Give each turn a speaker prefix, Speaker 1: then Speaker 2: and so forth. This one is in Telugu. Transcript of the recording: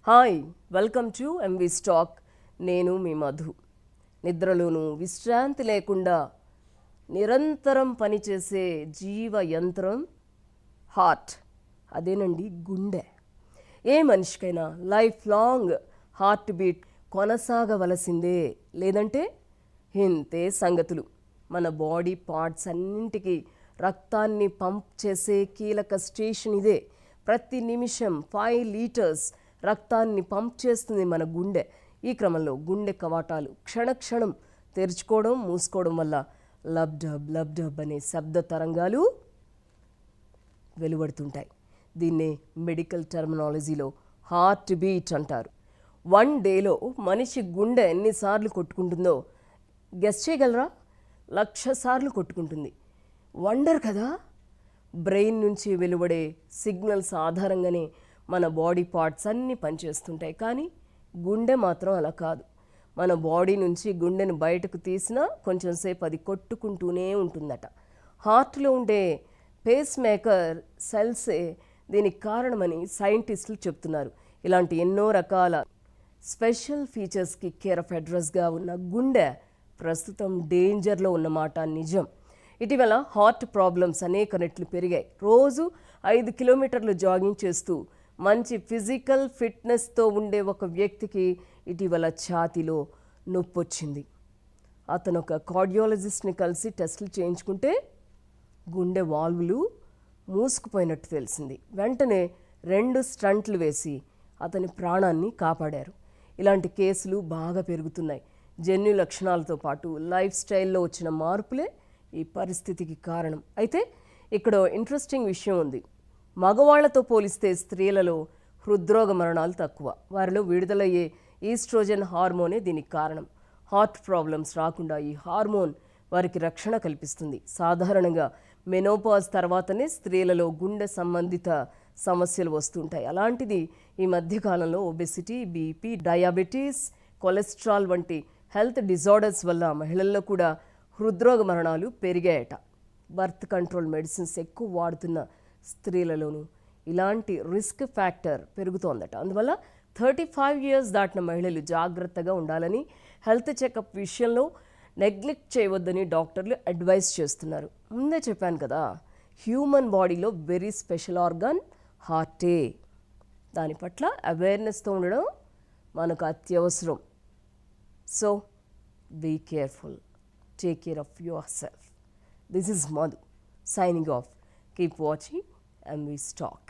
Speaker 1: Hi, welcome to MV stock. నేను మీ మధు. నిద్రలోనూ విశ్రాంతి లేకుండా నిరంతరం పనిచేసే జీవ యంత్రం హార్ట్. అదేనండి గుండె. ఏ మనిషికైనా లైఫ్ లాంగ్ హార్ట్ బీట్ కొనసాగవలసిందే, లేదంటే ఇంతే సంగతులు. మన బాడీ పార్ట్స్ అన్నింటికి రక్తాన్ని పంప్ చేసే కీలక స్టేషన్ ఇదే. ప్రతి నిమిషం 5 లీటర్స్ రక్తాన్ని పంప్ చేస్తుంది మన గుండె. ఈ క్రమంలో గుండె కవాటాలు క్షణక్షణం తెరుచుకోవడం, మూసుకోవడం వల్ల లబ్డబ్ లబ్డబ్ అనే శబ్ద తరంగాలు వెలువడుతుంటాయి. దీన్నే మెడికల్ టర్మినాలజీలో హార్ట్ బీట్ అంటారు. 1 డేలో మనిషి గుండె ఎన్నిసార్లు కొట్టుకుంటుందో గెస్ చేయగలరా? 1,00,000 సార్లు కొట్టుకుంటుంది. వండర్ కదా. బ్రెయిన్ నుంచి వెలువడే సిగ్నల్స్ ఆధారంగానే మన బాడీ పార్ట్స్ అన్నీ పనిచేస్తుంటాయి. కానీ గుండె మాత్రం అలా కాదు. మన బాడీ నుంచి గుండెను బయటకు తీసినా కొంచెం సేపు అది కొట్టుకుంటూనే ఉంటుందట. హార్ట్లో ఉండే పేస్ మేకర్ సెల్సే దీనికి కారణమని సైంటిస్టులు చెప్తున్నారు. ఇలాంటి ఎన్నో రకాల స్పెషల్ ఫీచర్స్కి కేర్ ఆఫ్ అడ్రస్గా ఉన్న గుండె ప్రస్తుతం డేంజర్లో ఉన్నమాట నిజం. ఇటీవల హార్ట్ ప్రాబ్లమ్స్ అనేక రెట్లు పెరిగాయి. రోజు 5 కిలోమీటర్లు జాగింగ్ చేస్తూ మంచి ఫిజికల్ ఫిట్నెస్తో ఉండే ఒక వ్యక్తికి ఇటీవల ఛాతీలో నొప్పి వచ్చింది. అతను ఒక కార్డియాలజిస్ట్ని కలిసి టెస్టులు చేయించుకుంటే గుండె వాల్వులు మూసుకుపోయినట్టు తెలిసింది. వెంటనే 2 స్టంట్లు వేసి అతని ప్రాణాన్ని కాపాడారు. ఇలాంటి కేసులు బాగా పెరుగుతున్నాయి. జన్యు లక్షణాలతో పాటు లైఫ్ స్టైల్లో వచ్చిన మార్పులే ఈ పరిస్థితికి కారణం. అయితే ఇక్కడ ఇంట్రెస్టింగ్ విషయం ఉంది. మగవాళ్లతో పోలిస్తే స్త్రీలలో హృద్రోగ మరణాలు తక్కువ. వారిలో విడుదలయ్యే ఈస్ట్రోజన్ హార్మోనే దీనికి కారణం. హార్ట్ ప్రాబ్లమ్స్ రాకుండా ఈ హార్మోన్ వారికి రక్షణ కల్పిస్తుంది. సాధారణంగా మెనోపాజ్ తర్వాతనే స్త్రీలలో గుండె సంబంధిత సమస్యలు వస్తుంటాయి. అలాంటిది ఈ మధ్యకాలంలో ఒబెసిటీ, బీపీ, డయాబెటీస్, కొలెస్ట్రాల్ వంటి హెల్త్ డిజార్డర్స్ వల్ల మహిళల్లో కూడా హృద్రోగ మరణాలు పెరిగాయట. బర్త్ కంట్రోల్ మెడిసిన్స్ ఎక్కువ వాడుతున్న స్త్రీలలోనూ ఇలాంటి రిస్క్ ఫ్యాక్టర్ పెరుగుతోందట. అందువల్ల 35 years దాటిన మహిళలు జాగ్రత్తగా ఉండాలని, హెల్త్ చెకప్ విషయంలో నెగ్లెక్ట్ చేయవద్దని డాక్టర్లు అడ్వైస్ చేస్తున్నారు. ముందే చెప్పాను కదా, హ్యూమన్ బాడీలో వెరీ స్పెషల్ ఆర్గాన్ హార్టే. దాని పట్ల అవేర్నెస్తో ఉండడం మనకు అత్యవసరం. So be careful. Take care of yourself. This is Madhu signing off. Keep watching and we talk.